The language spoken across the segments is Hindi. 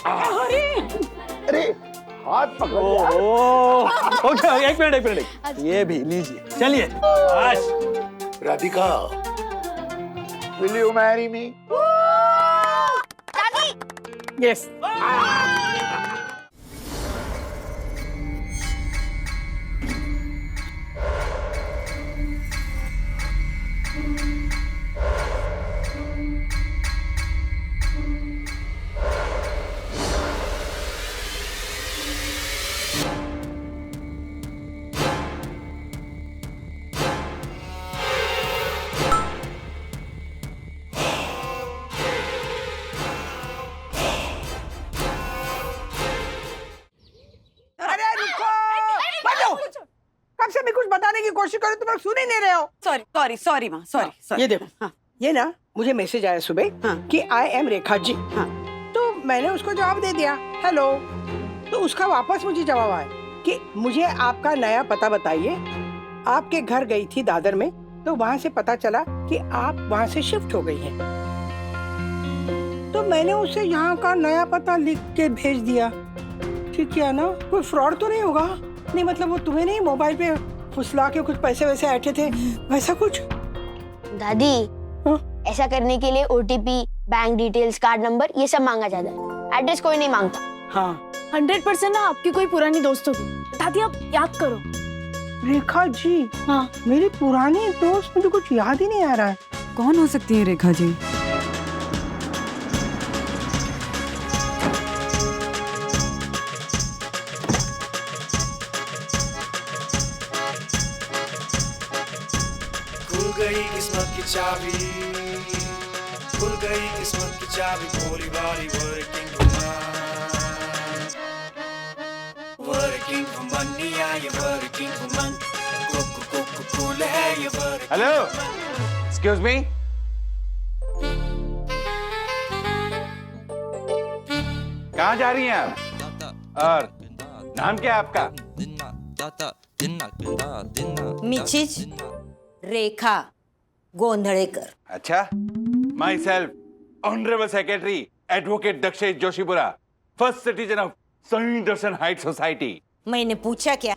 अरे अरे हाथ पकड़ो यार। ओके, एक मिनट, ये भी लीजिए, चलिए। बस। Radhika, will you marry me? Yes. कब से मैं कुछ बताने की कोशिश करूं तुम लोग सुन ही नहीं रहे हो। सॉरी माँ, सॉरी। ये देखो, हाँ। ये ना मुझे मैसेज आया सुबह हाँ। कि आई एम रेखा जी। हाँ। तो मैंने उसको जवाब दे दिया हेलो। तो उसका वापस मुझे जवाब आया कि मुझे आपका नया पता बताइए। आपके घर गई थी दादर में, तो वहाँ से पता चला कि आप वहाँ से शिफ्ट हो गई हैं। तो मैंने उसे यहाँ का नया पता लिख के भेज दिया। ठीक है ना? कोई फ्रॉड तो नहीं होगा? नहीं मतलब वो तुम्हें नहीं मोबाइल पे फुसला के कुछ पैसे वैसे ऐठे थे, वैसा कुछ? दादी, हाँ? ऐसा करने के लिए OTP, bank details, card number ये सब मांगा जाता है। एड्रेस कोई नहीं मांगता। हाँ 100% ना आपकी कोई पुरानी दोस्त होगी। दादी आप याद करो। रेखा जी? हाँ। मेरी पुरानी दोस्त, मुझे कुछ याद ही नहीं आ रहा है। कौन हो सकती है रेखा जी? खुल गई किस्मत की चाबी, खुल गई किस्मत की चाबी, भोली भाली वर्किंग वुमन, ये वर्किंग वुमन, कूल है ये वर्किंग। Hello, excuse me. कहाँ जा रही हैं आप? और नाम क्या है आपका? मिचिज रेखा गोंधळेकर। अच्छा, my self honourable secretary advocate Dakshesh Joshipura, first citizen of सही दर्शन हाइट सोसाइटी। मैंने पूछा क्या?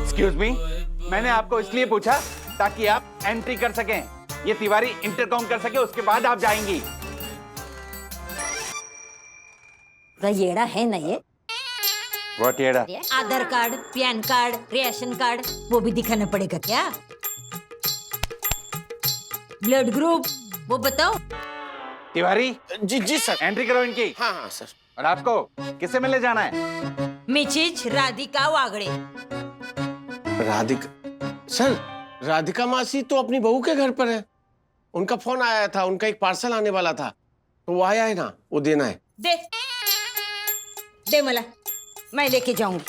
एक्सक्यूज मी, मैंने आपको इसलिए पूछा ताकि आप एंट्री कर सकें, ये तिवारी इंटरकॉम कर सके, उसके बाद आप जाएंगी। येड़ा है ना ये? व्हाट येड़ा? Aadhaar card, PAN card, ration card वो भी दिखाना पड़ेगा क्या? ब्लड ग्रुप वो बताओ। तिवारी जी सर। एंट्री करो इनकी। हाँ सर। और आपको किससे मिलने जाना है? मिचिज राधिका वागड़े। राधिका सर, राधिका मासी तो अपनी बहू के घर पर है। उनका फोन आया था, उनका एक पार्सल आने वाला था, तो वो आया है ना, वो देना है। दे मला, मैं लेके जाऊंगी।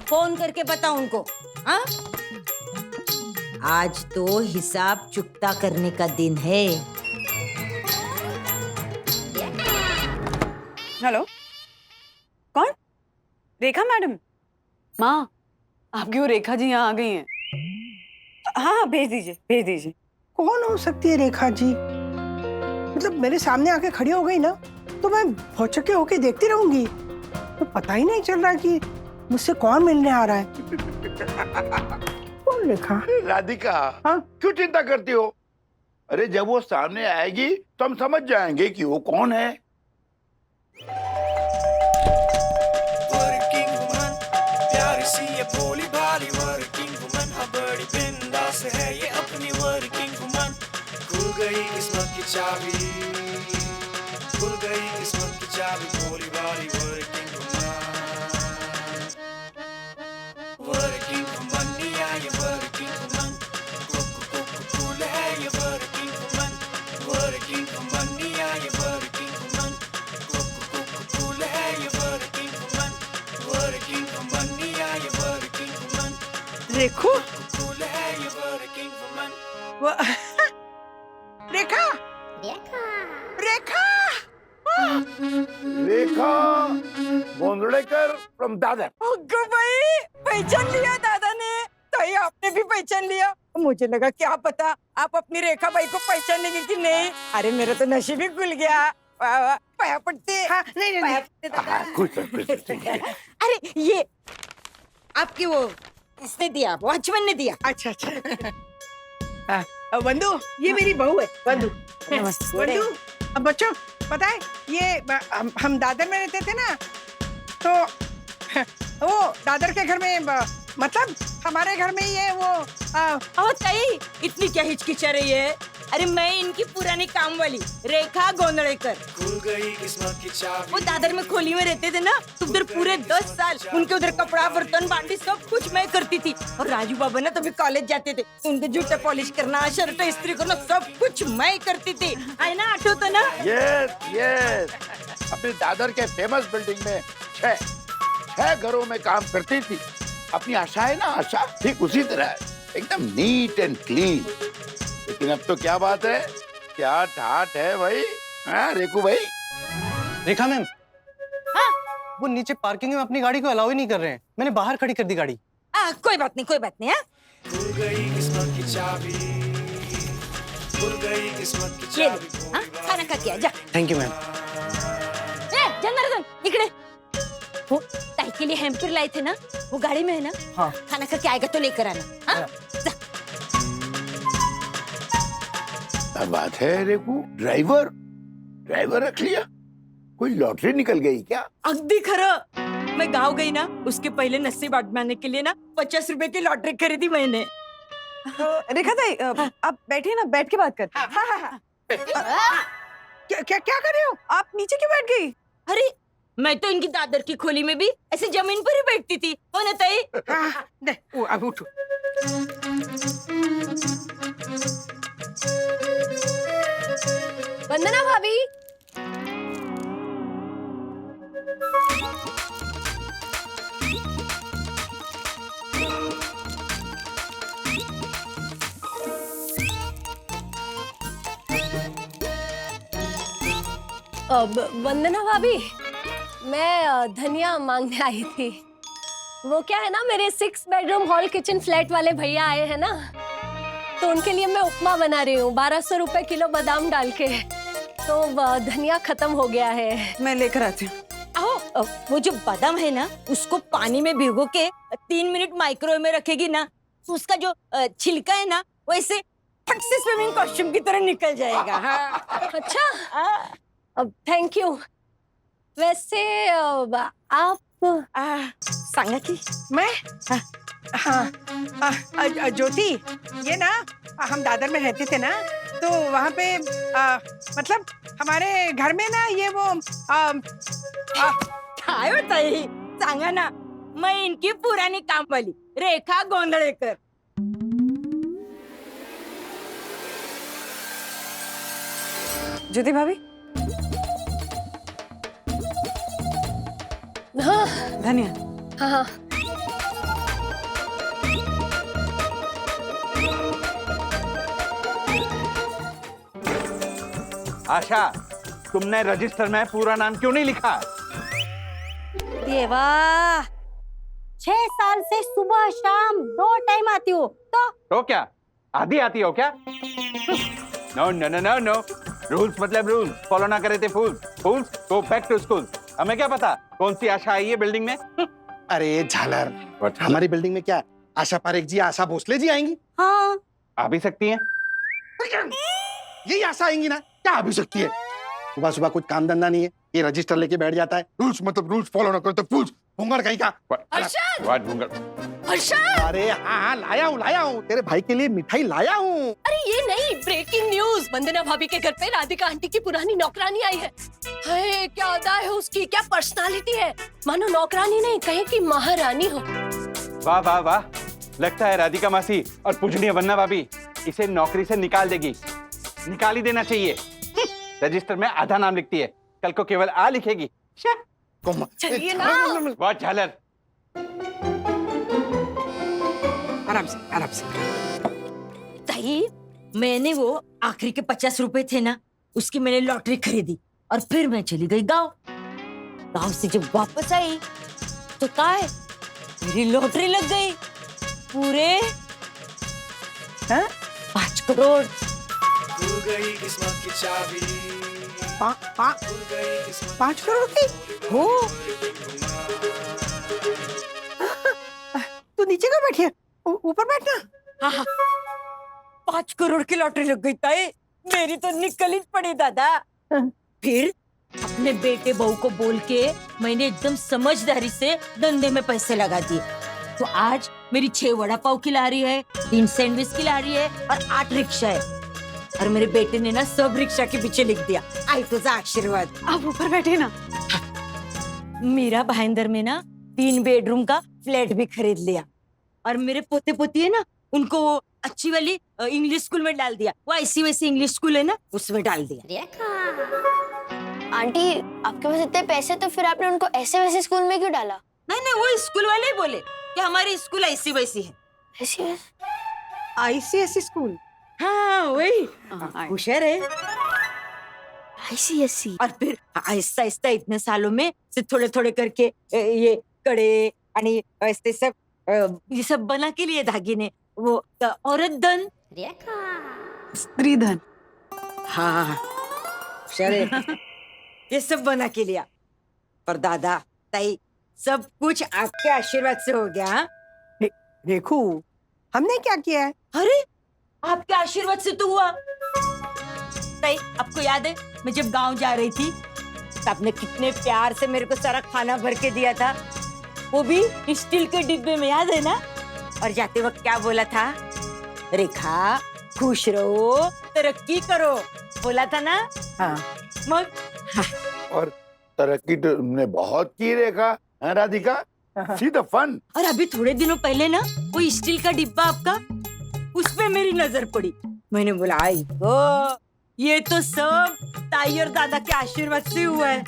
फोन करके बता उनको। हाँ? आज तो हिसाब चुकता करने का दिन है। हेलो, कौन? रेखा मैडम? माँ, आपकी वो रेखा जी यहाँ आ गई हैं। हाँ, भेज दीजिए। कौन हो सकती है रेखा जी? मतलब मेरे सामने आके खड़ी हो गई ना, तो मैं भौचक्के होके देखती रहूंगी, तो पता ही नहीं चल रहा कि मुझसे कौन मिलने आ रहा है। कौन रेखा? राधिका, हाँ? क्यों चिंता करती हो? अरे जब वो सामने आएगी तो हम समझ जाएंगे कि वो कौन है। वर्किंग वुमन, प्यारी सी ये भोली भाली वर्किंग वुमन, हाँ बड़ी बिंदास है ये अपनी वर्किंग वुमन। खुल गई किस्मत की चाबी, खुल गई किस्मत की चाबी, भोली भाली वर्किंग वुमन, वर्किंग वुमन, ये वर्किंग वुमन, कूल है ये वर्किंग वुमन, वर्किंग वुमन, ये वर्किंग वुमन, कूल है ये वर्किंग वुमन, वर्किंग वुमन, ये वर्किंग वुमन, देखो कूल है ये working woman. Rekha, Rekha, Rekha Gondhalekar from Dadar. भाई पहचान लिया दादा ने, तो ये आपने भी पहचान लिया। मुझे लगा क्या पता आप अपनी रेखा बाई को पहचानेंगे कि नहीं। अरे मेरा तो नशीब ही खुल गया। वाह वाह, पाया पड़ते। हाँ, नहीं नहीं, पाया नहीं। पड़ते दादा। कुछ अरे ये आपकी वो इसने दिया, वॉचमैन ने दिया। अच्छा अच्छा। बंधु, ये मेरी बहू है बंधु। बंधु, अब बच्चों पता है ये हम दादर में रहते थे ना, तो वो दादर के घर में मतलब हमारे घर में ही है वो। ताई इतनी क्या हिचकिचा रही है। अरे मैं इनकी पुरानी काम वाली रेखा गोंदड़ेकर। खुल गई किस्मत की चाबी। वो दादर में खोली में रहते थे ना, तो उधर पूरे 10 साल उनके उधर कपड़ा बर्तन बांडी सब कुछ मैं करती थी। और राजू बाबा ना तभी कॉलेज जाते थे, उनके जूते पॉलिश करना, शर्ट इस्त्री करना सब कुछ मैं करती थी। है ना, आठो तो ना। यस यस, अपने दादर के फेमस बिल्डिंग में छह घरों में काम करती थी। अपनी आशा है ना, आशा ठीक उसी तरह है, एकदम नीट एंड क्लीन। लेकिन अब तो क्या बात है, क्या ठाट है भाई। हाँ रेकू भाई। रेखा मैम, वो नीचे पार्किंग में अपनी गाड़ी को अलाउ ही नहीं कर रहे हैं। मैंने बाहर खड़ी कर दी गाड़ी। कोई बात नहीं, कोई बात नहीं। खुल गई किस्मत की चाबी। खुल गई किस्मत की चाबी। खाना खा के आ जा। Thank you ma'am. जनार्दन इकडे, वो ताई के लिए हैम्पर लाए थे ना, वो गाड़ी में है ना। हाँ। खाना खा के आएगा तो लेकर आना। हाँ? जा। क्या बात है रेकू, ड्राइवर रख लिया। कोई लॉटरी निकल गई क्या? अगदी खरं। मैं गाँव गई ना, उसके पहले नसीब आजमाने के लिए ना 50 रुपए की लॉटरी खरीदी मैंने। रेखा ताई आप बैठिए ना, बैठ के बात करते हैं। क्या कर रहे हो? आप नीचे क्यों बैठ गई? अरे मैं तो इनकी दादर की खोली में भी ऐसे जमीन पर ही बैठती थी। हो ना ताई? अब उठो। वंदना भाभी, वंदना भाभी, मैं धनिया मांगने आई थी। वो क्या है ना, मेरे 6 बेडरूम हॉल किचन फ्लैट वाले भैया आए हैं ना, तो उनके लिए मैं उपमा बना रही हूँ 1200 रुपए किलो बादाम डाल के। तो धनिया खत्म हो गया है। मैं लेकर आती हूँ। आओ, वो जो बादाम है ना, उसको पानी में भिगो के 3 मिनट माइक्रोवेव में रखेगी ना, तो उसका जो छिलका है ना, वो ऐसे फट से स्विमिंग कॉस्ट्यूम की तरह निकल जाएगा। हाँ। अच्छा, थैंक यू। वैसे आप सांगा की मैं हाँ ज्योति, ये ना हम दादर में रहते थे ना, तो वहाँ पे मतलब हमारे घर में ना ये वो काय होताई सांगा ना। मैं इनकी पुरानी काम वाली रेखा गोंदड़ेकर। ज्योति भाभी। हाँ धनिया। हाँ हाँ। आशा, तुमने रजिस्टर में पूरा नाम क्यों नहीं लिखा? देवा, 6 साल से सुबह शाम 2 टाइम आती हो तो क्या आधी आती हो क्या? No no no no no, rules मतलब रूल्स फॉलो ना करे थे fools go back to school. हमें क्या पता कौन सी आशा आई है बिल्डिंग में? अरे झालर, हमारी बिल्डिंग में क्या आशा पारेख जी, आशा भोसले जी आएंगी? हाँ, आ भी सकती हैं। यही आशा आएंगी ना, क्या आ भी सकती है? सुबह सुबह कुछ काम धंधा नहीं है, ये रजिस्टर लेके बैठ जाता है। रूल्स मतलब रूल्स फॉलो ना करो तो फूल्स भूंगड़ कहीं का। व्हाट भूंगड़? अरे हाँ लाया हूँ तेरे भाई के लिए मिठाई लाया हूँ। अरे ये नहीं, ब्रेकिंग न्यूज, वंदना भाभी के घर पे राधिका आंटी की पुरानी नौकरानी आई है। हाय, क्या अदा है उसकी, क्या पर्सनालिटी है, मानो नौकरानी नहीं कहीं की महारानी हो। वाह वाह वाह, लगता है राधिका मासी और पूजनीय वन्ना भाभी इसे नौकरी से निकाल देगी। निकाल ही देना चाहिए। रजिस्टर में आधा नाम लिखती है, कल को केवल आ लिखेगी। चलिए ना। बहुत झालर। आराम से। ताई, मैंने वो आखिरी के 50 रुपए थे ना, उसकी मैंने लॉटरी खरीदी और फिर मैं चली गई गांव से जब वापस आई तो क्या है, मेरी लॉटरी लग गई। पूरे हाँ? 5 करोड़। खुल गई किस्मत की चाबी, 5 करोड़ की? हो तू नीचे क्यों बैठी है? ऊपर बैठना। हाँ, 5 करोड़ की लॉटरी लग गई ताई, मेरी तो निकल ही पड़ी दादा। फिर अपने बेटे बहू को बोल के मैंने एकदम समझदारी से धंधे में पैसे लगा दिए। तो आज मेरी 6 वड़ा पाव खिला रही है, 3 सैंडविच खिला रही है और 8 रिक्शा है। और मेरे बेटे ने ना सब रिक्शा के पीछे लिख दिया, आई तुझा आशीर्वाद। आप ऊपर बैठे ना। मीरा भाईंदर में ना 3 बेडरूम का फ्लैट भी खरीद लिया। और मेरे पोते पोती है ना, उनको वो अच्छी वाली इंग्लिश स्कूल में डाल दिया। वो ऐसी वैसी इंग्लिश स्कूल है ना, उसमें डाल दिया। आंटी आपके पास इतने पैसे तो फिर आपने उनको ऐसे वैसे स्कूल में क्यों डाला? नहीं नहीं, वो स्कूल वाले ही बोले कि हमारी स्कूल ऐसी वैसी है। ऐसी वैसे? ICSE school? हाँ वही, होशियार है। ICSE? और फिर आहिस्ता आहिस्ता इतने सालों में से थोड़े थोड़े करके ये कड़े आणि ऐसे सब ये सब बना के लिए धागे ने वो औरत धन, स्त्री धन। हाँ, होशियार है। ये सब बना के लिया। पर दादा ताई सब कुछ आपके आशीर्वाद से हो गया। हाँ? रेखू, हमने क्या किया है? अरे आपके आशीर्वाद से तो हुआ। ताई आपको याद है मैं जब गांव जा रही थी तो आपने कितने प्यार से मेरे को सारा खाना भर के दिया था, वो भी स्टील के डिब्बे में, याद है ना? और जाते वक्त क्या बोला था? रेखा खुश रहो, तरक्की करो, बोला था ना? हाँ। मग और तरक्की तो तुमने बहुत की रेखा, है राधिका? See the fun. और अभी थोड़े दिनों पहले ना वो स्टील का डिब्बा आपका, उस पे मेरी नजर पड़ी। मैंने बोला आई गो, ये तो सब ताई और दादा के आशीर्वाद से हुआ है।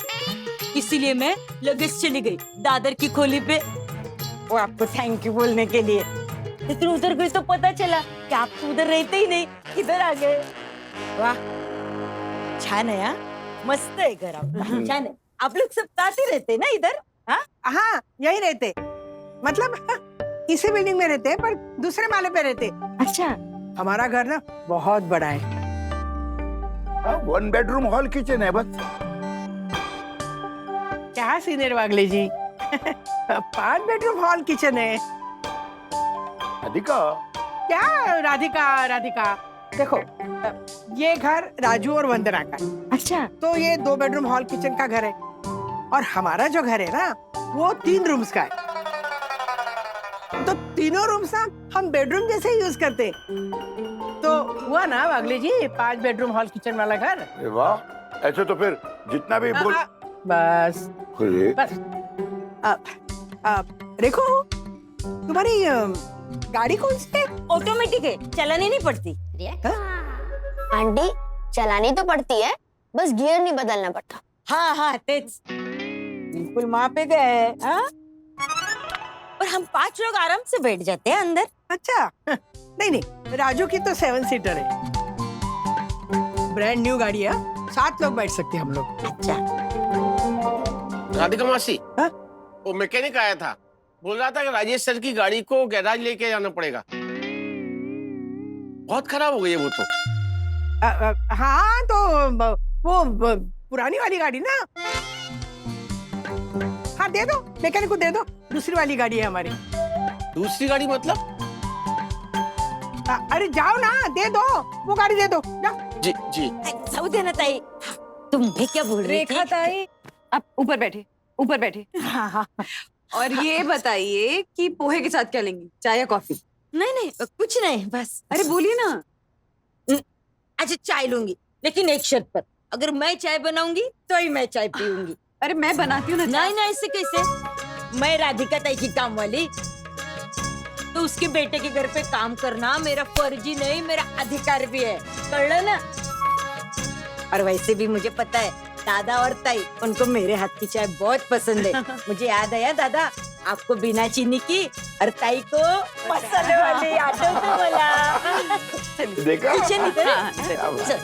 इसीलिए मैं लगेज चली गई दादर की खोली पे, वो आपको थैंक यू बोलने के लिए। लेकिन उधर गई तो पता चला कि आप तो उधर रहते ही नहीं, इधर आ गए। वाह, छान है। हाँ? मस्त है घर आपका, छान है। आप लोग सब साथ ही रहते हैं ना इधर? हाँ, हाँ, यही रहते। मतलब इसी बिल्डिंग में रहते हैं पर दूसरे माले पे रहते। अच्छा। हमारा घर ना बहुत बड़ा है। 1 बेडरूम हॉल किचन है बस। क्या सीनियर वागले जी, 5 बेडरूम हॉल किचन है। राधिका, क्या राधिका देखो, ये घर राजू और वंदना का है। अच्छा, तो ये 2 बेडरूम हॉल किचन का घर है। और हमारा जो घर है ना, वो 3 रूम्स का है। तो तीनों रूम्स ना हम बेडरूम जैसे ही यूज करते। तो हुआ ना वागले जी 5 बेडरूम हॉल किचन वाला घर। अरे वाह, ऐसे तो फिर जितना भी बोल। बस अरे, बस। देखो, तुम्हारी गाड़ी कौन सी है? ऑटोमेटिक है, चलानी नहीं पड़ती। आंटी चलानी तो पड़ती है, बस गियर नहीं बदलना पड़ता। हाँ हाँ, तेज बिल्कुल वहाँ पे गए। हाँ? और हम 5 लोग आराम से बैठ जाते हैं अंदर। अच्छा, नहीं, राजू की तो 7 सीटर है। ब्रांड न्यू गाड़ी है, 7 लोग बैठ सकते हैं हम लोग। अच्छा, राधिका मासी, हाँ? वो मैकेनिक आया था, बोल रहा था कि राजेश सर की गाड़ी को गैराज लेके जाना पड़ेगा, बहुत खराब हो गई है वो तो। हाँ, तो वो पुरानी वाली गाड़ी ना। हाँ, दे दो, मैकेनिक को दे दो, दूसरी वाली गाड़ी है हमारी। दूसरी गाड़ी मतलब? अरे जाओ ना, दे दो, वो गाड़ी दे दो, जाओ। जी जी। जाऊ दे ना ताई। तुम भी क्या बोल रही रेखा थी? ताई, आप ऊपर बैठे, ऊपर बैठे। हाँ हाँ। और ये बताइए कि पोहे के साथ क्या लेंगी, चाय या कॉफी? नहीं नहीं, कुछ नहीं, बस। अरे बोलिए ना। अच्छा चाय लूंगी, लेकिन एक शर्त पर, अगर मैं चाय बनाऊंगी तो ही मैं चाय पीऊंगी। अरे मैं बनाती हूँ ना। नहीं नहीं, ऐसे कैसे? मैं राधिका ताई की काम वाली, तो उसके बेटे के घर पे काम करना मेरा फर्जी नहीं, मेरा अधिकार भी है, कर ना। और वैसे भी मुझे पता है दादा और ताई, उनको मेरे हाथ की चाय बहुत पसंद है। मुझे याद आया दादा, आपको बिना चीनी की और ताई को मसाले वाली याद है तो बोला। देखा? किचन इधर है। हाँ, चल।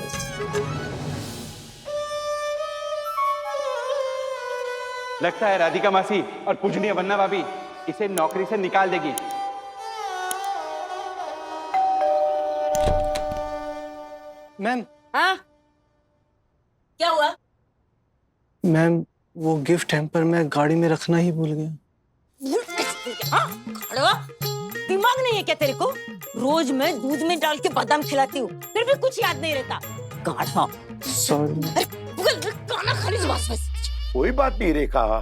लगता है राधिका मासी और पूजनीय वन्ना भाभी इसे नौकरी से निकाल देगी। मैम हाँ क्या हुआ? मैम वो गिफ्ट हैम्पर मैं गाड़ी में रखना ही भूल गया। हाँ? खड़े हो? दिमाग नहीं है क्या तेरे को? रोज मैं दूध में डाल के बादाम खिलाती हूँ, फिर भी कुछ याद नहीं रहता। गाढ़ा। सॉरी। गाना खाली जुबान से। कोई बात नहीं रेखा,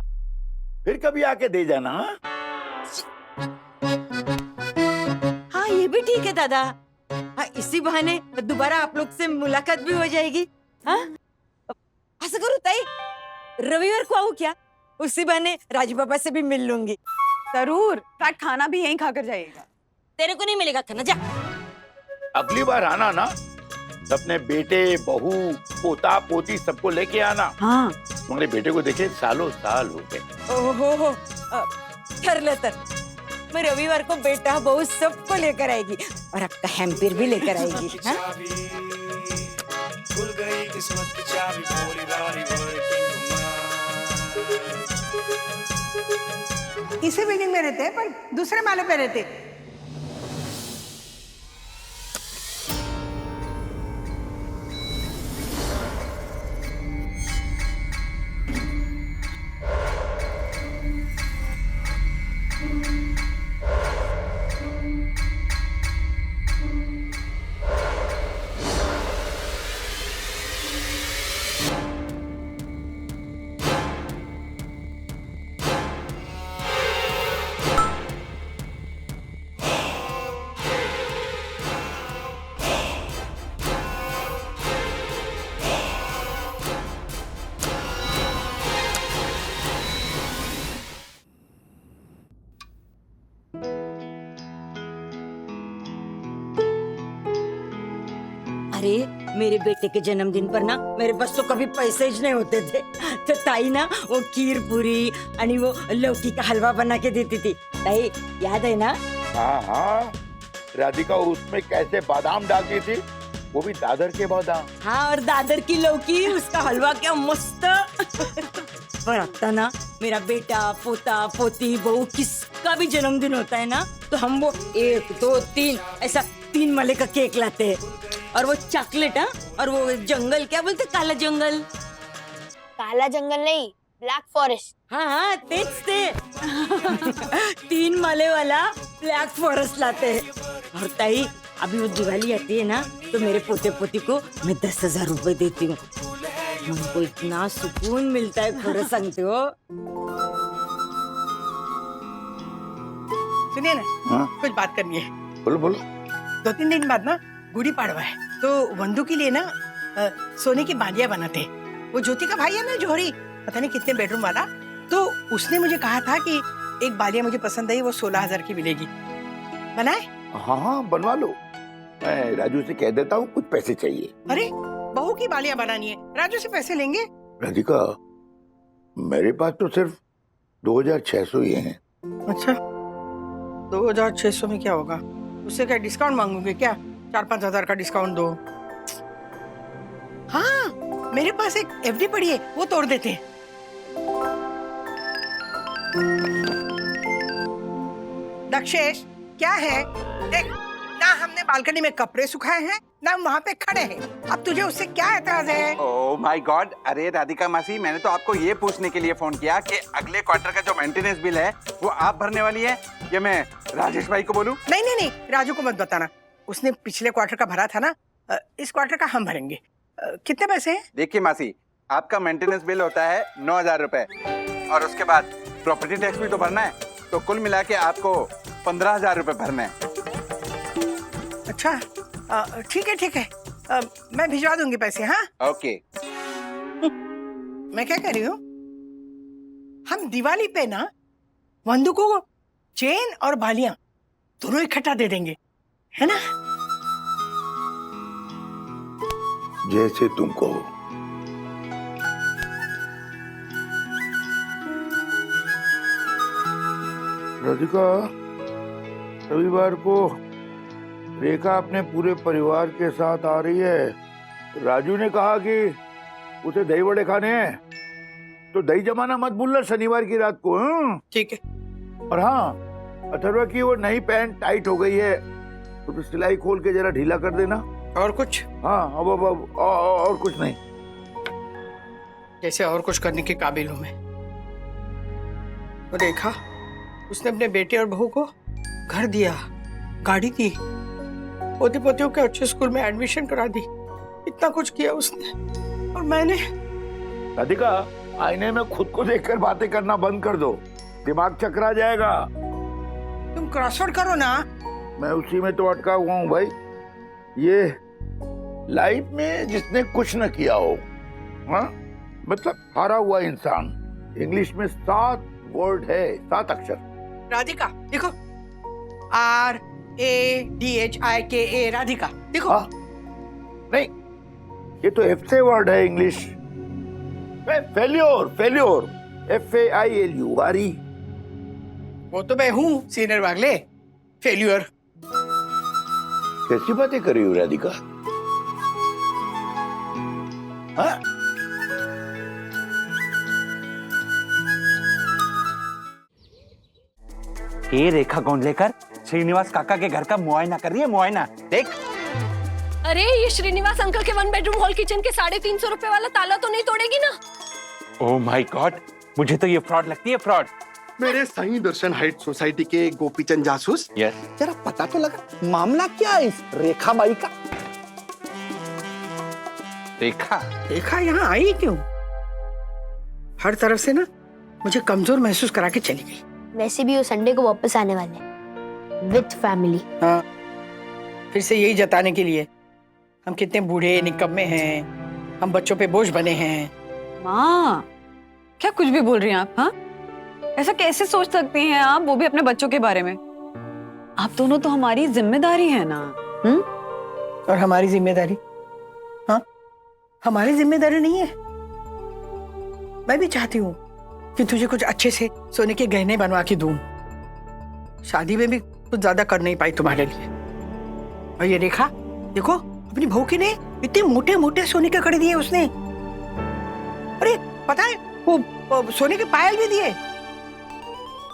फिर कभी आके दे जाना। हाँ ये भी ठीक है दादा। हाँ इसी बहाने दोबारा आप लोग से मुलाकात भी हो जाएगी। हाँ ऐसा करो ताई, रविवार को आऊँ क्या? उसी बहाने राजू पापा से भी मिल लूंगी। जरूर, फैक्ट खाना भी यहीं खाकर जाइएगा। तेरे को नहीं मिलेगा खाना, जा। अगली बार आना ना, अपने बेटे बहू पोता पोती सबको लेके आना। हाँ तुम्हारे बेटे को देखे सालों साल हो गए। ओहो ठरलं तर मैं रविवार को बेटा बहू सबको लेकर आएगी और आपका हैम्पर भी लेकर आएगी। हाँ? खुल गई किस्मत की चाबी, भोली भाली वर्किंग वुमन। इसी बिल्डिंग में रहते हैं पर दूसरे माले पे रहते। अरे मेरे बेटे के जन्मदिन पर ना मेरे पास तो कभी पैसे ही नहीं होते थे, तो ताई ना वो खीर पूरी आणि वो लौकी का हलवा बना के देती थी। ताई याद है ना? हाँ हाँ, राधिका उसमें कैसे बादाम डालती थी, वो भी दादर के बादाम। हाँ और दादर की लौकी, उसका हलवा क्या मस्त। पर आता ना मेरा बेटा पोता पोती बहू किसका भी जन्मदिन होता है ना, तो हम वो 1 2 3 ऐसा 3 माले का केक लाते हैं और वो चॉकलेट। हाँ और वो जंगल क्या बोलते, काला जंगल। काला जंगल नहीं, ब्लैक फॉरेस्ट। हाँ हाँ तेच ते 3 माले वाला ब्लैक फॉरेस्ट लाते हैं। और ताई अभी वो दिवाली आती है ना, तो मेरे पोते पोती को मैं 10,000 रुपए देती हूँ। हमको इतना सुकून मिलता है, खरं सांगते हो। सुनिए ना, हाँ? कुछ बात करनी है। बोलो बोलो। 2-3 दिन बाद ना गुड़ी पाड़वा है, तो वंदू के लिए ना सोने की बालियां बनाते हैं। वो ज्योति का भाई है ना जोहरी, पता नहीं कितने बेडरूम वाला, तो उसने मुझे कहा था कि एक बालियां मुझे पसंद आई, वो 16,000 की मिलेगी। बनाए? हाँ हाँ बनवा लो, मैं राजू से कह देता हूँ कुछ पैसे चाहिए। अरे बहू की बालियां बनानी है, राजू से पैसे लेंगे? राधिका मेरे पास तो सिर्फ 2,600 ही हैं। अच्छा 2,600 में क्या होगा? उससे क्या डिस्काउंट मांगोगे क्या? 4-5 हजार का डिस्काउंट दो। हाँ मेरे पास एक एफडी पड़ी है, वो तोड़ देते हैं। दक्षेश क्या है? देख ना, हमने बालकनी में कपड़े सुखाए हैं ना हम वहाँ पे खड़े हैं। अब तुझे उससे क्या एतराज है? ओह माय गॉड, अरे राधिका मासी, मैंने तो आपको ये पूछने के लिए फोन किया कि अगले क्वार्टर का जो मेंटेनेंस बिल है वो आप भरने वाली है या मैं राजेश भाई को बोलूं? नहीं नहीं नहीं, राजू को मत बताना, उसने पिछले क्वार्टर का भरा था ना, इस क्वार्टर का हम भरेंगे। कितने पैसे हैं? देखिए मासी, आपका मेंटेनेंस बिल होता है 9,000 रुपए और उसके बाद प्रॉपर्टी टैक्स भी तो भरना है, तो कुल मिला के आपको 15,000 रुपए भरने हैं। अच्छा ठीक है ठीक है, मैं भिजवा दूंगी पैसे। हाँ ओके। मैं क्या कह रही हूँ, हम दिवाली पे ना वंदू को चेन और बालियां दोनों इकट्ठा दे देंगे, है ना? जैसे तुम कहो। राधिका रविवार को रेखा अपने पूरे परिवार के साथ आ रही है। राजू ने कहा कि उसे दही वड़े खाने हैं, तो दही जमाना मत भूलना शनिवार की रात को। ठीक है। और हाँ, अथर्वा की वो नई पैंट टाइट हो गई है, तो सिलाई खोल के जरा ढीला कर देना। और कुछ? हाँ अब और कुछ नहीं। जैसे और कुछ करने के काबिल हूं मैं। वो देखा, उसने अपने बेटे और बहू को घर दिया, गाड़ी दी, पोते पोतियों के अच्छे स्कूल में एडमिशन करा दी, इतना कुछ किया उसने। और मैंने राधिका, आईने में खुद को देखकर बातें करना बंद कर दो, दिमाग चकरा जाएगा। तुम क्रॉसवर्ड करो ना। मैं उसी में तो अटका हुआ हूँ भाई। ये लाइफ में जिसने कुछ न किया हो, हाँ, मतलब हारा हुआ इंसान। इंग्लिश में 7 वर्ड है, 7 अक्षर। राधिका देखो, RADHIKA, राधिका देखो। हाँ? नहीं, ये तो F से वर्ड है इंग्लिश। फेल्योर, फेल्योर, FAILU, वारी। वो तो मैं हूँ सीनियर वागले, फेल्यूर। कैसी बातें कर रही हो राधिका? हाँ? ये रेखा गोंडलेकर श्रीनिवास काका के घर का मुआयना कर रही है, मुआयना। देख। अरे ये श्रीनिवास अंकल के 1 बेडरूम हॉल किचन के 350 रुपए वाला ताला तो नहीं तोड़ेगी ना? ओह माय गॉड, मुझे तो ये फ्रॉड लगती है, फ्रॉड। मेरे साईं दर्शन हाइट सोसाइटी के गोपीचंद जासूस, यस। जरा पता तो लगा मामला क्या है इस रेखा बाई का? रेखा यहाँ आई क्यों? हर तरफ से ना मुझे कमजोर महसूस करा के चली गई। वैसे भी वो संडे को वापस आने वाले हैं विद फैमिली। हाँ, फिर से यही जताने के लिए हम कितने बूढ़े निकम्मे हैं, हम बच्चों पे बोझ बने हैं। माँ, क्या कुछ भी बोल रही हैं आप? हाँ, ऐसा कैसे सोच सकती हैं आप, वो भी अपने बच्चों के बारे में? आप दोनों तो हमारी जिम्मेदारी है ना। और हमारी जिम्मेदारी? हाँ, हमारी जिम्मेदारी नहीं है। मैं भी चाहती हूँ कि तुझे कुछ अच्छे से सोने के गहने बनवा के दूं। शादी में भी कुछ ज्यादा कर नहीं पाई तुम्हारे लिए। और ये रेखा देखो, अपनी बहू के लिए इतने मोटे मोटे सोने के कड़े दिए उसने। अरे पता है, वो सोने के पायल भी दिए।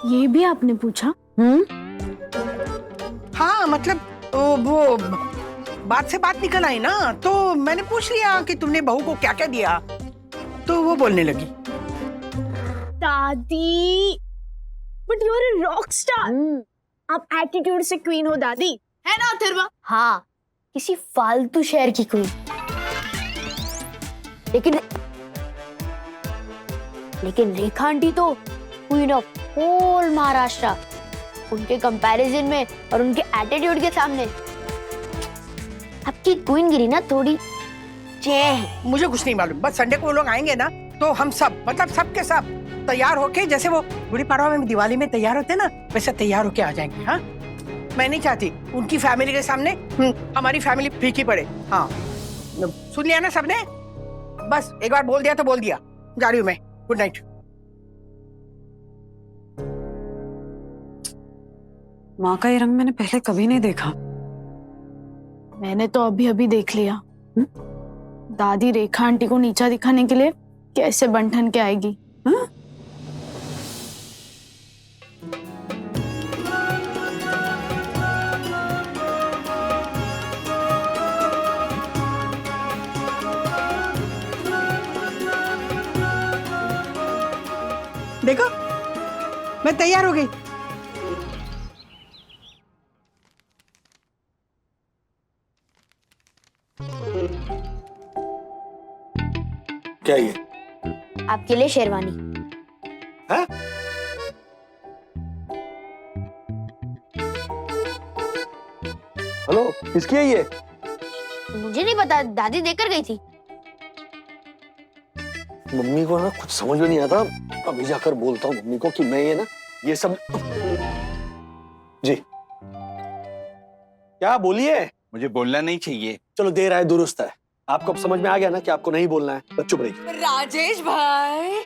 ये भी आपने पूछा? हाँ, मतलब वो बात से बात निकल आई ना, तो मैंने पूछ लिया कि तुमने बहू को क्या क्या दिया, तो वो बोलने लगी। दादी, but you are a rock star. आप एटीट्यूड से क्वीन हो दादी, है ना अथर्वा? हाँ, किसी फालतू शहर की क्वीन। लेकिन रेखा आंटी तो क्वीन ऑफ होल महाराष्ट्र। उनके कंपैरिजन में और उनके एटीट्यूड के सामने आपकी क्वीनगिरी ना थोड़ी मुझे कुछ नहीं मालूम, बस संडे को वो लोग आएंगे ना, तो हम सब, मतलब सब के सब तैयार होके, जैसे वो गुड़ी पड़वा में दिवाली में तैयार होते ना, वैसे तैयार होके आ जाएंगे। हाँ, मैं नहीं चाहती उनकी फैमिली के सामने हमारी फैमिली फीकी पड़े। हाँ, सुन लिया ना सबने? बस एक बार बोल दिया तो बोल दिया। जा रही हूँ मैं, गुड नाइट। माँ का ये रंग मैंने पहले कभी नहीं देखा। मैंने तो अभी अभी देख लिया। दादी रेखा आंटी को नीचा दिखाने के लिए कैसे बंठन के आएगी। हाँ? देखो, मैं तैयार हो गई। क्या ये? आपके लिए शेरवानी। हाँ? हेलो, किसकी है ये? मुझे नहीं पता, दादी देकर गई थी। मम्मी को ना कुछ समझ में नहीं आता। अभी जाकर बोलता हूँ मम्मी को कि मैं ये ना, ये सब। जी, क्या बोलिए? मुझे बोलना नहीं चाहिए। चलो, देर आए दुरुस्त है। आपको अब समझ में आ गया ना कि आपको नहीं बोलना है, बस चुप रहिए। राजेश भाई,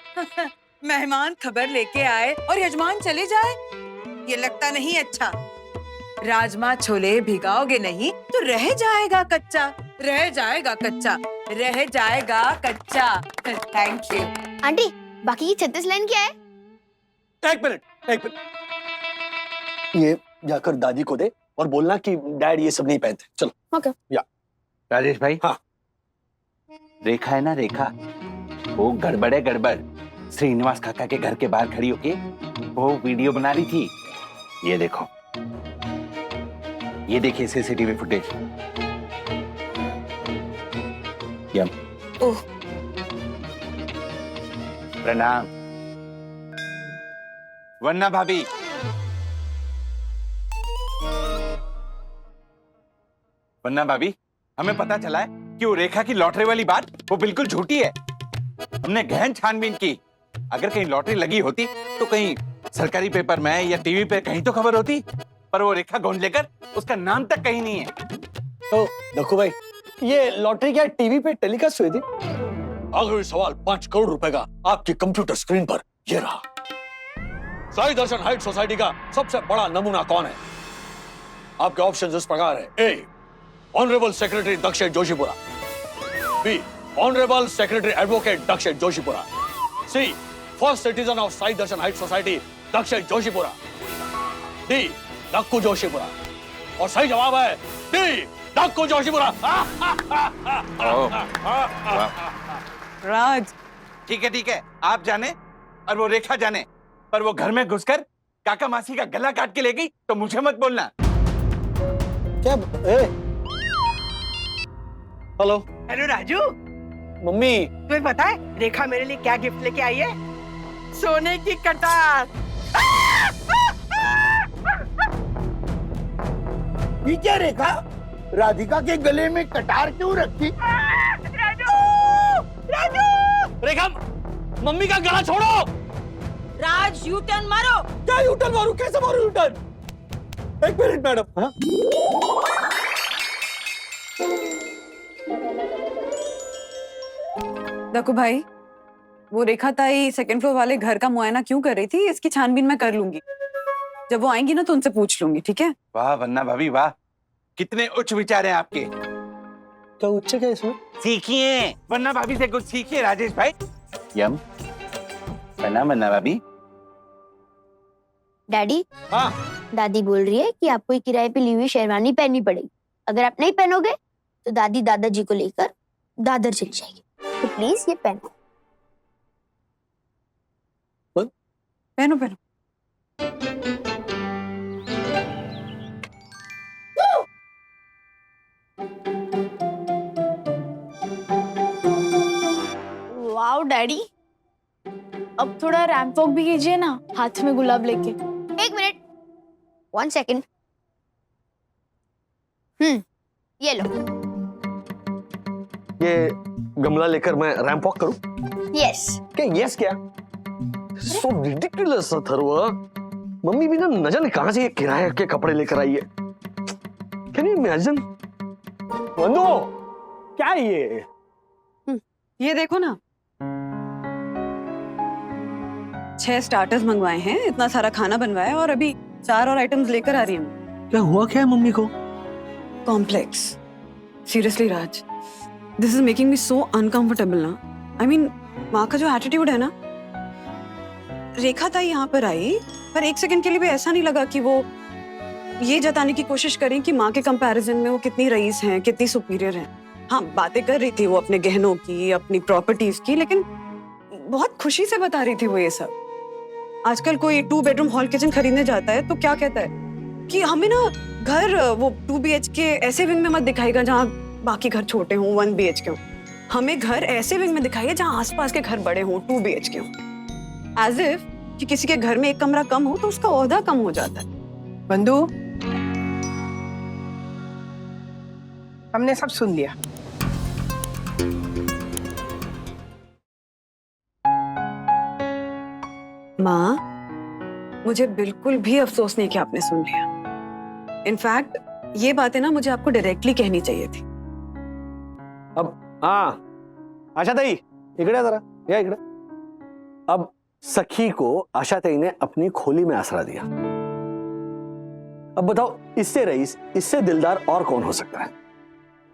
मेहमान खबर लेके आए और यजमान चले जाए, ये लगता नहीं अच्छा। राजमा छोले भिगाओगे नहीं तो रह जाएगा कच्चा, रह जाएगा कच्चा, रह जाएगा कच्चा। Thank you aunty. बाकी की 36 लाइन क्या है? एक मिनट। ये जाकर दादी को दे और बोलना कि डैड ये सब नहीं पहनते। चलो। ओके। या राजेश भाई। हाँ। रेखा है ना, रेखा, वो गड़बड़ है, गड़बड़। श्रीनिवास काका के घर के बाहर खड़ी होके वो वीडियो बना रही थी। ये देखो, ये देखिए सीसीटीवी फुटेज। यम। ओह। प्रणाम। वन्ना भाभी। वन्ना भाभी, हमें पता चला है कि वो रेखा की लॉटरी वाली बात वो बिल्कुल झूठी है। हमने गहन छानबीन की। अगर कहीं लॉटरी लगी होती तो कहीं सरकारी पेपर में या टीवी पे कहीं तो खबर होती, पर वो रेखा गोंड लेकर उसका नाम तक कहीं नहीं है। तो देखो भाई, ये लॉटरी क्या टीवी पे टेलीकास्ट हुई थी? आखिरी सवाल 5 करोड़ रुपए का आपकी कंप्यूटर स्क्रीन पर ये रहा। साई दर्शन हाइट सोसाइटी का सबसे बड़ा नमूना कौन है? आपके ऑप्शन इस प्रकार है। ए, honourable secretary Dakshin Joshipura. B, honourable secretary advocate Dakshin Joshipura. C, first citizen of Sai Darshan height society Dakshin Joshipura. D, Dakku Joshipura. और सही जवाब है डी, डक्कू जोशीपुरा। राज, ठीक है, आप जाने और वो रेखा जाने, पर वो घर में घुसकर काका मासी का गला काट के ले गई तो मुझे मत बोलना। क्या? Hello hello Raju, mummy. तुम्हें पता है रेखा मेरे लिए क्या गिफ्ट लेके आई है? सोने की कटार। ये क्या रेखा, राधिका के गले में कटार क्यों रखी? राजू, राजू, रेखा, मम्मी का गला छोड़ो। राज यू टर्न मारो। क्या यू टर्न मारूं? कैसे मारूं यू टर्न? एक मिनट मैडम। हाँ? देखो भाई, वो रेखा ताई सेकंड फ्लोर वाले घर का मुआयना क्यों कर रही थी, इसकी छानबीन मैं कर लूंगी। जब वो आएंगी ना तो उनसे पूछ लूंगी, ठीक है? वाह वन्ना भाभी वाह, कितने उच्च विचार हैं आपके। क्या उच्च क्या इसमें? सीखिए, वन्ना भाभी से कुछ सीखिए राजेश भाई। यम। प्रणाम वन्ना भाभी। डैडी, हाँ। दादी बोल रही है कि आपको ये किराए पे ली हुई शेरवानी पहननी पड़ेगी। अगर आप नहीं पहनोगे तो दादी दादाजी को लेकर दादर चली जाएगी। तो प्लीज ये पहनो। पहनो पहनो। वाओ डैडी, अब थोड़ा रैंप वॉक भी कीजिए ना, हाथ में गुलाब लेके। एक मिनट, 1 सेकेंड। ये लो। ये गमला लेकर मैं रैंप वॉक करूं? यस। क्या यस क्या? So ridiculous Atharva. मम्मी भी ना न जाने कहां से ये किराए के कपड़े लेकर आई है। Can you imagine? वंदो, क्या है ये देखो ना, 6 स्टार्टर्स मंगवाए हैं, इतना सारा खाना बनवाया और अभी 4 और आइटम्स लेकर आ रही हूँ। क्या हुआ क्या है मम्मी को? Complex. Seriously Raj, this is making me so uncomfortable ना। आई मीन, माँ का जो एटीट्यूड है ना। रेखा ताई यहाँ पर आई, पर एक सेकंड के लिए भी ऐसा नहीं लगा कि वो ये जताने की कोशिश करें कि माँ के कंपैरिजन में वो कितनी रईस हैं, कितनी सुपीरियर हैं। हाँ, बातें कर रही थी वो अपने गहनों की, अपनी प्रॉपर्टीज की, लेकिन बहुत खुशी से बता रही थी वो ये सब। आजकल कोई 2 बेडरूम हॉल किचन खरीदने जाता है तो क्या कहता है कि हमें ना घर वो 2 BHK ऐसे विंग में मत दिखाएगा जहाँ बाकी घर छोटे हों, 1 BHK हो। हमें घर ऐसे विंग में दिखाइए जहाँ आसपास के घर बड़े हों, 2 BHK हो। एज इफ कि किसी के घर में एक कमरा कम हो तो उसका ओहदा कम हो जाता है। बंधु, हमने सब सुन लिया। माँ, मुझे बिल्कुल भी अफसोस नहीं कि आपने सुन लिया। इनफैक्ट ये बातें ना मुझे आपको डायरेक्टली कहनी चाहिए थी। अब हाँ, आशा ताई इकडे जरा, या इकडे। अब सखी को आशा ताई ने अपनी खोली में आसरा दिया। अब बताओ, इससे रईस, इससे दिलदार और कौन हो सकता है?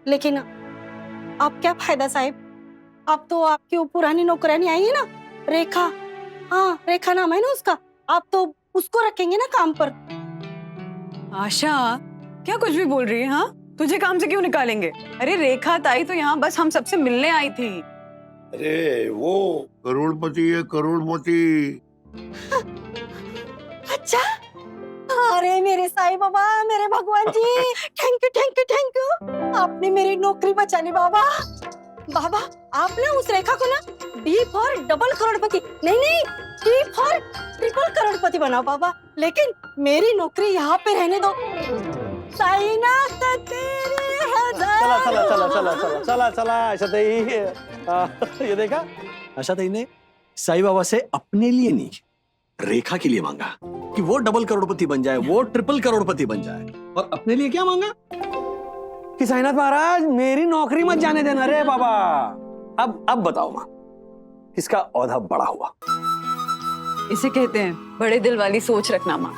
लेकिन आप क्या फायदा साहब, आप तो आपकी वो पुरानी नौकरानी आई है ना, रेखा। हाँ, रेखा नाम है ना उसका। आप तो उसको रखेंगे ना काम पर। आशा, क्या कुछ भी बोल रही है? हाँ, तुझे काम से क्यों निकालेंगे? अरे रेखा ताई तो यहाँ बस हम सबसे मिलने आई थी। अरे वो करोड़पति है, करोड़पति। अच्छा, अरे मेरे साईं बाबा, मेरे भगवान जी, thank you thank you thank you, आपने मेरी नौकरी बचा ली बाबा। बाबा आप ना उस रेखा को ना डी फॉर डबल करोड़पति, नहीं डी फॉर ट्रिपल करोड़पति बनाओ बाबा, लेकिन मेरी नौकरी यहाँ पे रहने दो। साईनाथ तेरी चला चला चला चला चला चला चला आशाताई, ये देखा, आशाताई ने साईं बाबा से अपने लिए नहीं, रेखा के लिए मांगा कि वो डबल करोड़पति बन जाए, वो ट्रिपल करोड़पति बन जाए, और अपने लिए क्या मांगा कि साईनाथ महाराज मेरी नौकरी मत जाने देना रे बाबा। अब बताओ माँ, किसका औधा बड़ा हुआ? इसे कहते हैं बड़े दिल वाली सोच रखना माँ।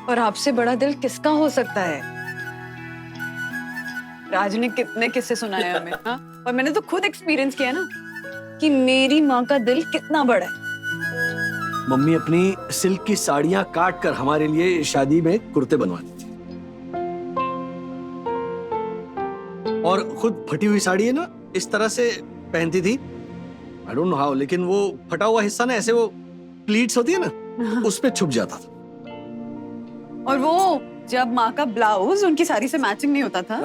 और आपसे बड़ा दिल किसका हो सकता है? राज ने कितने किस्से सुनाए हमें, हाँ? और मैंने तो खुद एक्सपीरियंस किया ना कि मेरी माँ का दिल कितना बड़ा है। मम्मी अपनी सिल्क की साड़ियां काट कर हमारे लिए शादी में कुर्ते बनवाती थी, और खुद फटी हुई साड़ी है ना इस तरह से पहनती थी। आई डोंट नो हाउ, लेकिन वो फटा हुआ हिस्सा ना ऐसे वो प्लीट्स होती है ना उस पे छुप जाता था। और वो जब माँ का ब्लाउज उनकी साड़ी से मैचिंग नहीं होता था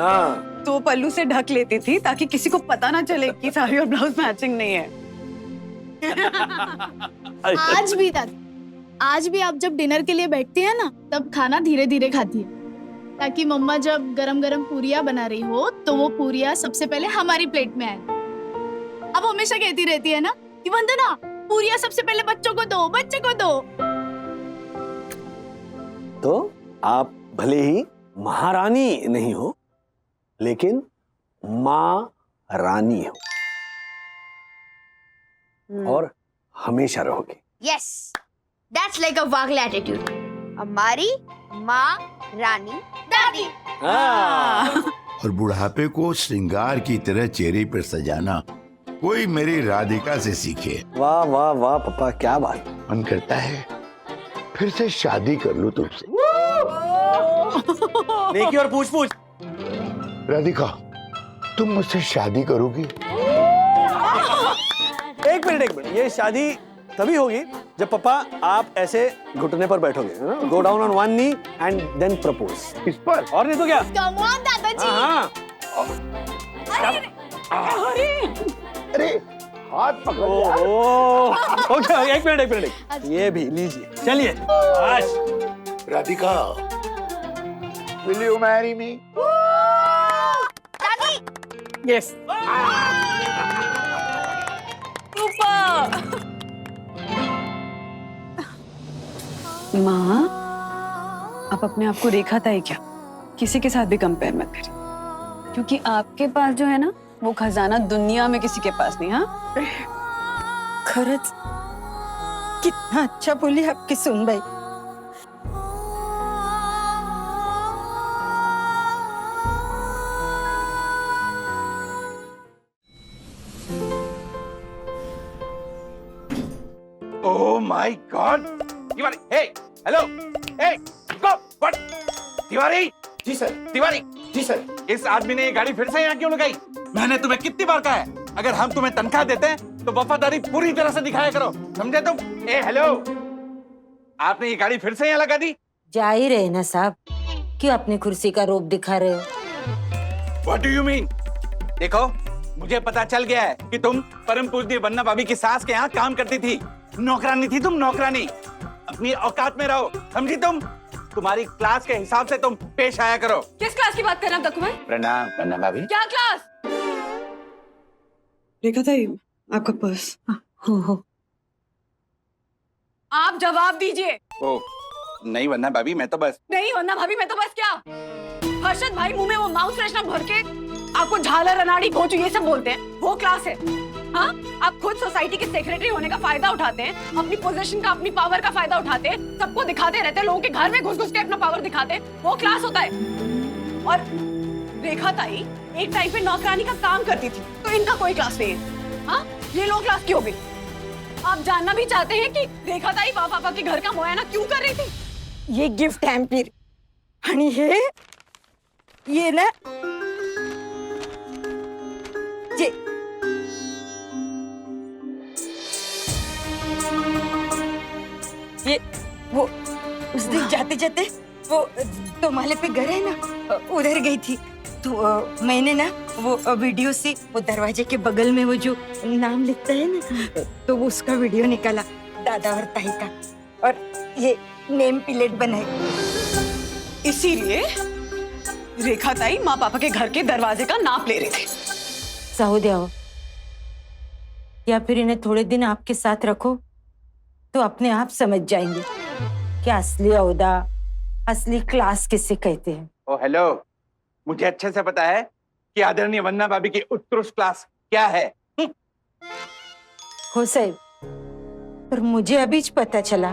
तो पल्लू से ढक लेती थी ताकि किसी को पता ना चले कि साड़ी और ब्लाउज मैचिंग नहीं है। आज भी दादी, आज भी आप जब डिनर के लिए बैठती है ना तब खाना धीरे धीरे खाती है, ताकि मम्मा जब गरम गरम पूरियां बना रही हो तो वो पूरियां सबसे पहले हमारी प्लेट में आए। अब हमेशा कहती रहती है ना कि वंदना पूरियां सबसे पहले बच्चों को दो, बच्चों को दो। तो आप भले ही महारानी नहीं हो लेकिन माँ रानी हो, और हमेशा रहोगे। Yes, that's like a Wagle attitude. हमारी माँ रानी दादी। और बुढ़ापे को श्रृंगार की तरह चेहरे पर सजाना कोई मेरी राधिका से सीखे। वाह वाह वाह पापा, क्या बात। मन करता है फिर से शादी कर लूं तुमसे। नेकी और पूछ पूछ। राधिका, तुम मुझसे शादी करोगी? एक मिनट, ये शादी तभी होगी जब पापा आप ऐसे घुटने पर बैठोगे, go down on one knee and then propose. इस पर? और नहीं तो क्या? कम ऑन दादाजी। हाँ। अरे हाथ पकड़ो। ओके, एक मिनट, ये भी लीजिए, चलिए। Radhika, will you marry me? Yes. माँ, आप अपने आप को रेखा ताई क्या किसी के साथ भी कंपेयर मत करिए, क्योंकि आपके पास जो है ना वो खजाना दुनिया में किसी के पास नहीं। हाँ, खरंच कितना अच्छा बोली आपकी सुनबाई। Oh my God! Tiwari, hey, hello, hey, go, what? Tiwari, ji sir. Tiwari, ji sir. इस आदमी ने ये गाड़ी फिर से यहाँ क्यों लगाई? मैंने तुम्हें कितनी बार कहा है, अगर हम तुम्हें तनख्वाह देते हैं तो वफादारी पूरी तरह से दिखाया करो, समझे तुम? ए हेलो, आपने ये गाड़ी फिर से यहाँ लगा दी? जा ही रहे ना साहब, क्यों अपनी कुर्सी का रोब दिखा रहे हो? What do you mean? देखो, मुझे पता चल गया है कि तुम परम पूजनीय वन्ना भाभी की सास के यहाँ काम करती थी। नौकरानी थी तुम, नौकरानी। अपनी औकात में रहो, समझी तुम? तुम्हारी क्लास के हिसाब से तुम पेश आया करो। किस क्लास की बात कर रहे हैं दक्कू भाई? प्रणाम वन्ना भाभी। क्या क्लास? रेखा ताई, आपका पर्स। हो। आप जवाब दीजिए। ओ, नहीं वन्ना भाभी, मैं तो बस। नहीं वन्ना भाभी, मैं तो बस क्या? हर्षद भाई मुंह में वो माउथ फ्रेशनर भर के आपको झालर अनाड़ी भोजू ये सब बोलते हैं, वो क्लास है? हाँ, आप खुद सोसाइटी के सेक्रेटरी होने का फायदा उठाते हैं, अपनी पोजीशन का, अपनी पावर का फायदा उठाते हैं, सबको दिखाते रहते हैं, लोगों के घर में घुस-घुस के अपना पावर दिखाते हैं, वो क्लास होता है। और रेखा ताई एक टाइम पे नौकरानी का काम करती थी, तो इनका कोई क्लास नहीं है। हाँ, ये लो क्लास क्यों गई? आप जानना भी चाहते हैं कि रेखा ताई पापा के घर का मुआयना क्यों कर रही थी? ये गिफ्ट हैम्पर आणि हे ये ना ये ये वो उस दिन जाते जाते वो तो माले पे घर है ना, उधर गई थी तो मैंने ना वो वीडियो से वो दरवाजे के बगल में वो जो नाम लिखता है ना, तो वो उसका वीडियो निकाला, दादा और ताई का, और ये नेम प्लेट बनाई। इसीलिए रेखा ताई माँ पापा के घर के दरवाजे का नाप ले रहे थे। सऊदी आओ, या फिर इन्हें थोड़े दिन आपके साथ रखो तो अपने आप समझ जाएंगे कि असली औदा, असली क्लास किसे कहते हैं। ओ हेलो, मुझे अच्छे से पता है कि आदरणीय वंदना भाभी की उत्कृष्ट क्लास क्या है। हो साहब, पर मुझे अभी पता चला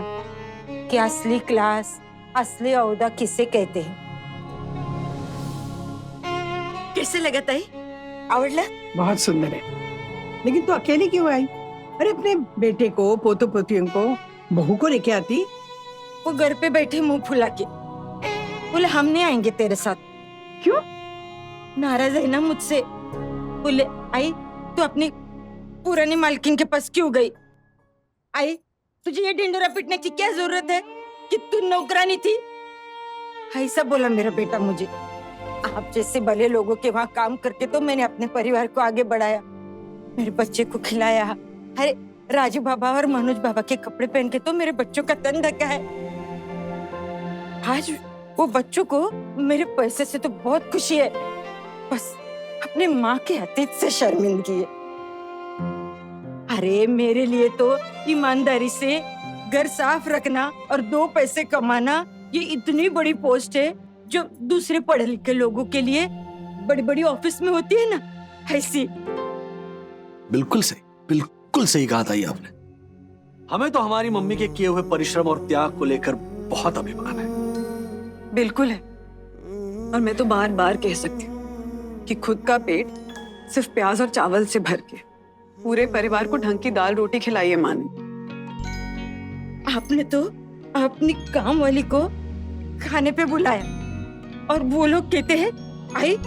कि असली क्लास, असली औदा किसे कहते हैं। कैसे लगा ताई, आवड़ला? बहुत सुंदर है, लेकिन तू अकेली क्यों आई? अरे अपने बेटे को, पोतों पोतियों को, बहू को लेके आती। वो घर पे बैठे मुंह फुला के बोले हम नहीं आएंगे तेरे साथ। क्यों? नाराज है ना मुझसे। बोले आई तू अपनी पुरानी मालकिन के पास क्यों गई? आई तुझे ये ढिंडोरा पीटने की क्या जरूरत है कि तू नौकरानी थी? ऐसा बोला मेरा बेटा मुझे। आप जैसे भले लोगों के वहां काम करके तो मैंने अपने परिवार को आगे बढ़ाया, मेरे बच्चे को खिलाया। अरे राजू बाबा और मनोज बाबा के कपड़े पहन के तो मेरे बच्चों का तन ढका है। आज वो बच्चों को मेरे पैसे से तो बहुत खुशी है, बस अपने माँ के अतीत से शर्मिंदगी है। अरे मेरे लिए तो ईमानदारी से घर साफ रखना और 2 पैसे कमाना ये इतनी बड़ी पोस्ट है जो दूसरे पढ़े लिखे लोगों के लिए बड़ी बड़ी ऑफिस में होती है ना, ऐसी। बिल्कुल सही, बिल्कुल सही कहा था ये आपने। हमें तो हमारी मम्मी के किए हुए परिश्रम और त्याग को लेकर बहुत अभिमान है। बिल्कुल है, और मैं तो बार बार कह सकती हूँ कि खुद का पेट सिर्फ प्याज और चावल से भर के पूरे परिवार को ढंग की दाल रोटी खिलाई है माँ ने। आपने तो अपनी काम वाली को खाने पे बुलाया और वो लोग कहते हैं आई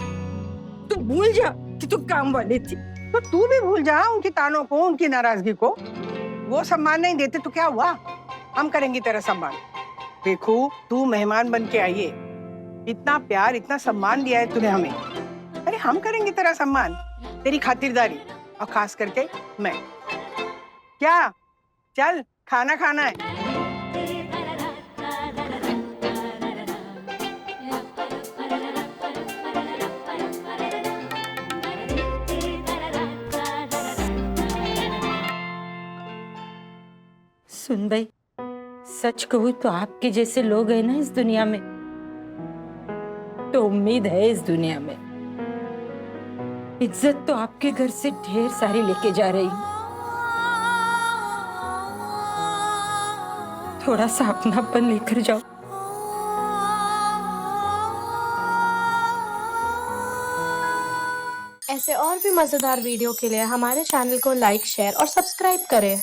तू भूल जा कि तू काम वाली थी। तो तू भी भूल जा उनकी तानों को, उनकी नाराजगी को। वो सम्मान नहीं देते तो क्या हुआ, हम करेंगे तेरा सम्मान। देखो तू मेहमान बन के आई है, इतना प्यार इतना सम्मान दिया है तूने हमें, अरे हम करेंगे तेरा सम्मान, तेरी खातिरदारी, और खास करके मैं। क्या चल खाना खाना है। सुन भाई, सच कहूँ तो आपके जैसे लोग हैं ना इस दुनिया में, तो उम्मीद है इस दुनिया में। इज्जत तो आपके घर से ढेर सारी लेके जा रही हूँ। थोड़ा सा अपनापन लेकर जाओ। ऐसे और भी मजेदार वीडियो के लिए हमारे चैनल को लाइक, शेयर और सब्सक्राइब करें।